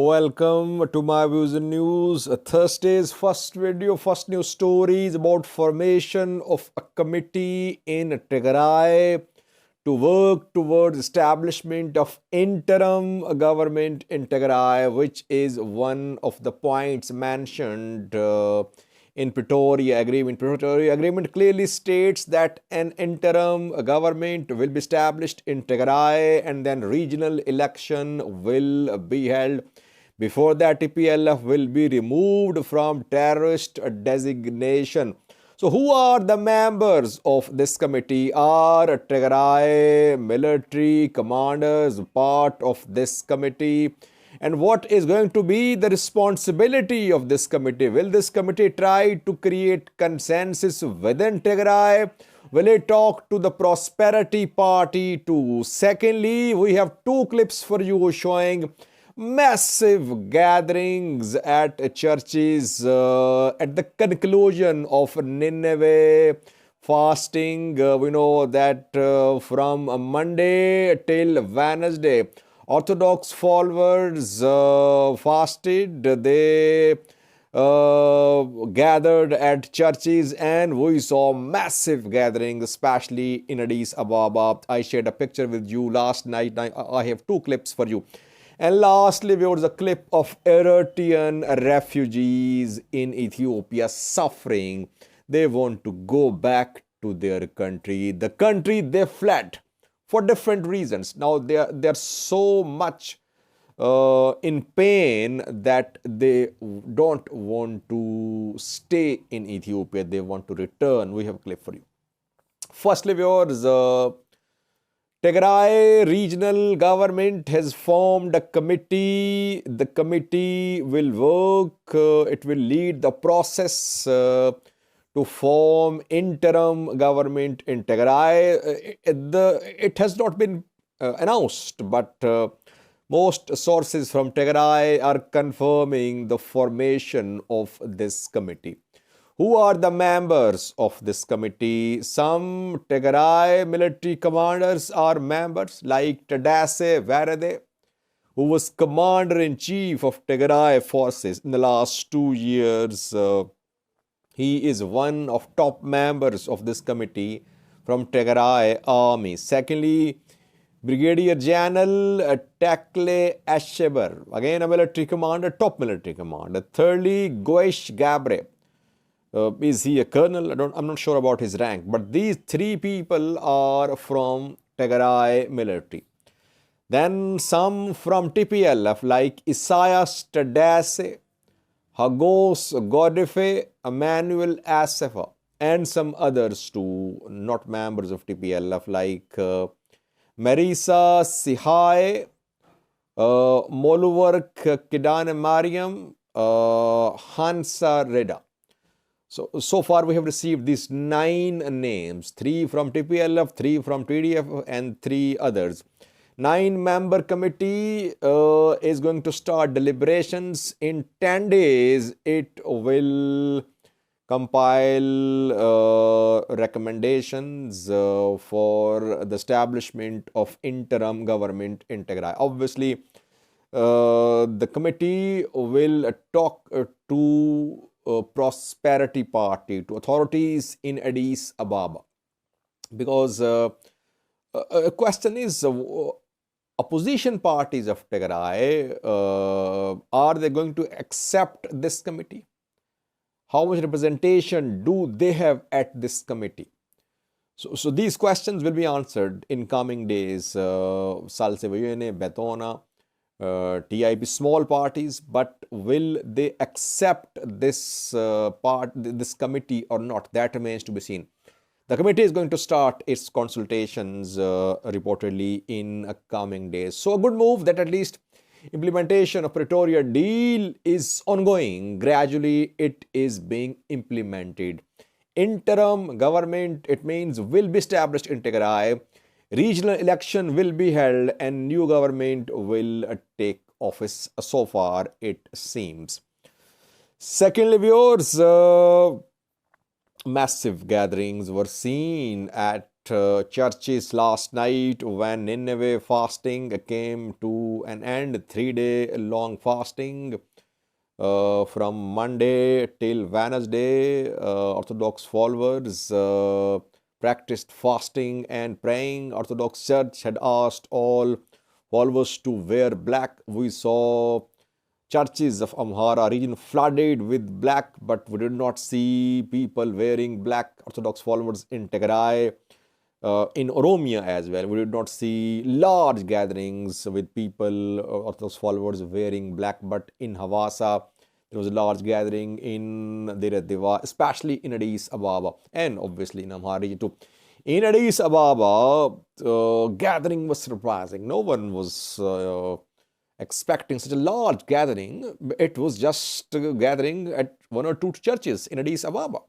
Welcome to my views and news. Thursday's first video, first news story is about formation of a committee in Tigray to work towards establishment of interim government in Tigray, which is one of the points mentioned in Pretoria Agreement. Pretoria Agreement clearly states that an interim government will be established in Tigray and then regional election will be held. Before that, TPLF will be removed from terrorist designation. So, who are the members of this committee? Are Tigray military commanders part of this committee? And what is going to be the responsibility of this committee? Will this committee try to create consensus within Tigray? Will it talk to the Prosperity Party too? Secondly, we have two clips for you showing massive gatherings at churches at the conclusion of Nineveh fasting. We know that from Monday till Wednesday, Orthodox followers fasted. They gathered at churches and we saw massive gatherings, especially in Addis Ababa. I shared a picture with you last night. I have two clips for you. And lastly, there was a clip of Eritrean refugees in Ethiopia suffering. They want to go back to their country, the country they fled for different reasons. Now they're so much in pain that they don't want to stay in Ethiopia. They want to return. We have a clip for you. Firstly, viewers, Tigray regional government has formed a committee. The committee will work. It will lead the process to form interim government in Tigray. It has not been announced, but most sources from Tigray are confirming the formation of this committee. Who are the members of this committee? Some Tigray military commanders are members, like Tadesse Varade, who was commander-in-chief of Tigray forces in the last 2 years. He is one of top members of this committee from Tigray army. Secondly, Brigadier General Takle Asheber, again a military commander, top military commander. Thirdly, Goesh Gabre. Is he a colonel? I'm not sure about his rank. But these three people are from Tigray military. Then some from TPLF like Isaias Tadesse, Hagos Godife, Emmanuel Asefa, and some others too, not members of TPLF like Marisa Sihai, Moluvark Kidane Mariam, Hansa Reda. So far we have received these 9 names, 3 from TPLF, 3 from TDF and 3 others. 9-member committee is going to start deliberations in 10 days. It will compile recommendations for the establishment of interim government in Tigray. Obviously, the committee will talk to Prosperity Party, to authorities in Addis Ababa, because a question is, opposition parties of Tigray, are they going to accept this committee? How much representation do they have at this committee? So these questions will be answered in coming days. Salsevayene, Betona, TIP, small parties, but will they accept this this committee or not? That remains to be seen. The committee is going to start its consultations reportedly in coming days. So a good move that at least implementation of Pretoria deal is ongoing. Gradually it is being implemented. Interim government, it means, will be established in Tigray. Regional election will be held and new government will take office, so far it seems. Secondly, viewers, massive gatherings were seen at churches last night when Nineveh fasting came to an end, 3-day long fasting. From Monday till Wednesday, Orthodox followers practiced fasting and praying. Orthodox Church had asked all followers to wear black. We saw churches of Amhara region flooded with black, but we did not see people wearing black. Orthodox followers in Tigray, in Oromia as well. We did not see large gatherings with people, Orthodox followers wearing black, but in Havasa, there was a large gathering in Deir, especially in Addis Ababa, and obviously in Amhara region too. In Addis Ababa, gathering was surprising. No one was expecting such a large gathering. It was just a gathering at one or two churches in Addis Ababa.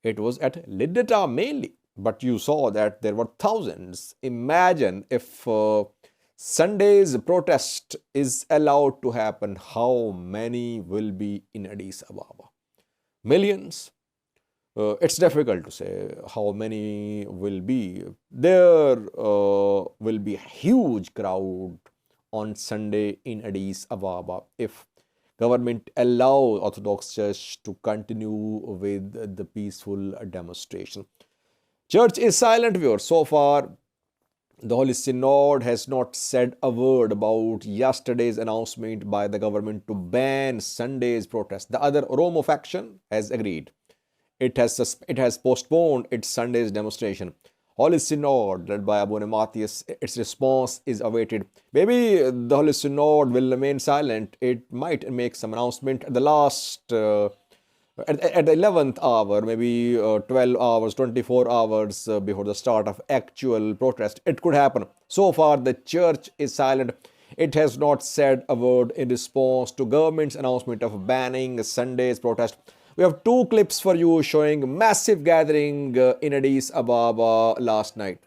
It was at Lideta mainly, but you saw that there were thousands. Imagine if Sunday's protest is allowed to happen, how many will be in Addis Ababa? Millions? It's difficult to say how many will be. There will be a huge crowd on Sunday in Addis Ababa if government allow Orthodox Church to continue with the peaceful demonstration. Church is silent, viewers. So far, the Holy Synod has not said a word about yesterday's announcement by the government to ban Sunday's protest. The other Oromo faction has agreed. It has postponed its Sunday's demonstration. Holy Synod, led by Abune Matthias, its response is awaited. Maybe the Holy Synod will remain silent. It might make some announcement at the last, at the 11th hour, maybe 12 hours, 24 hours before the start of actual protest. It could happen. So far, the church is silent. It has not said a word in response to government's announcement of banning Sunday's protest. We have two clips for you showing massive gathering in Addis Ababa last night.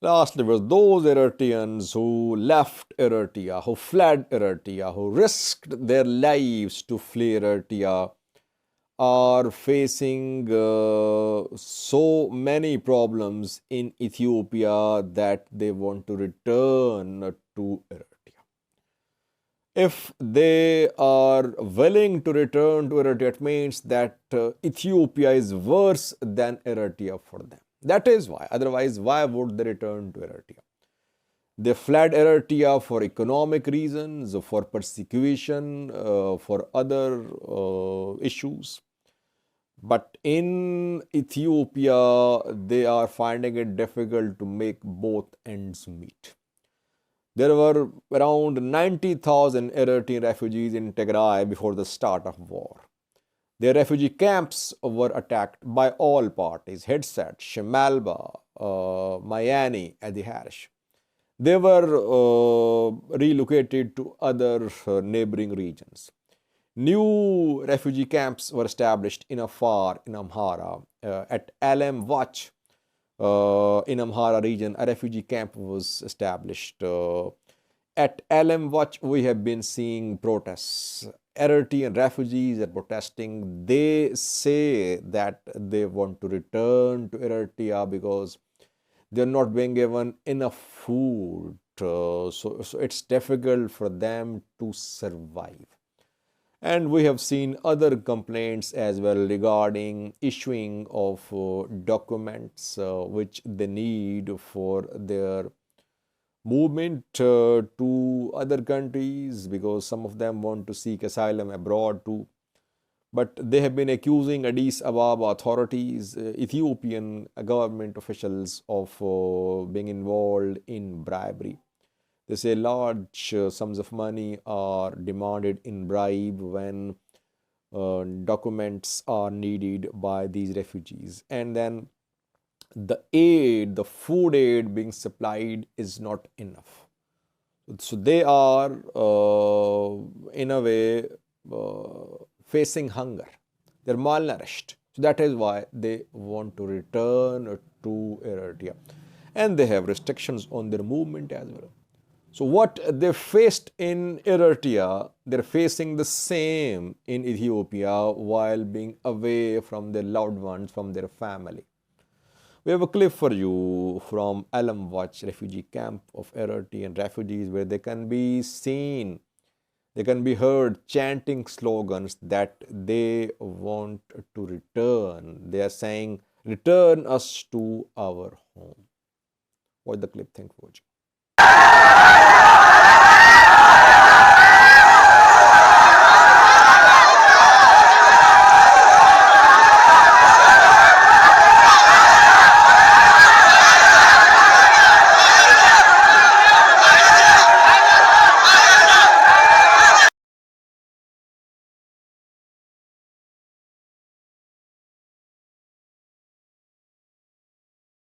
Lastly, were those Eritreans who left Eritrea, who fled Eritrea, who risked their lives to flee Eritrea, are facing so many problems in Ethiopia that they want to return to Eritrea. If they are willing to return to Eritrea, it means that Ethiopia is worse than Eritrea for them. That is why. Otherwise, why would they return to Eritrea? They fled Eritrea for economic reasons, for persecution, for other issues. But in Ethiopia, they are finding it difficult to make both ends meet. There were around 90,000 Eritrean refugees in Tigray before the start of war. Their refugee camps were attacked by all parties: Headset, Shimalba, Mayani, and the Harish. They were relocated to other neighboring regions. New refugee camps were established in Afar, in Amhara, at Alam Wach, in Amhara region. A refugee camp was established. At Alam Wach, we have been seeing protests. Eritrean refugees are protesting. They say that they want to return to Eritrea because they're not being given enough food. So it's difficult for them to survive. And we have seen other complaints as well regarding issuing of documents which they need for their movement to other countries, because some of them want to seek asylum abroad too. But they have been accusing Addis Ababa authorities, Ethiopian government officials, of being involved in bribery. They say large sums of money are demanded in bribe when documents are needed by these refugees. And then the food aid being supplied is not enough. So they are, in a way, facing hunger. They're malnourished. So that is why they want to return to Eritrea. And they have restrictions on their movement as well. So what they faced in Eritrea, they're facing the same in Ethiopia while being away from their loved ones, from their family. We have a clip for you from Alam Wach refugee camp of Eritrean refugees, where they can be seen, they can be heard chanting slogans that they want to return. They are saying, "Return us to our home." Watch the clip. Thank you for watching.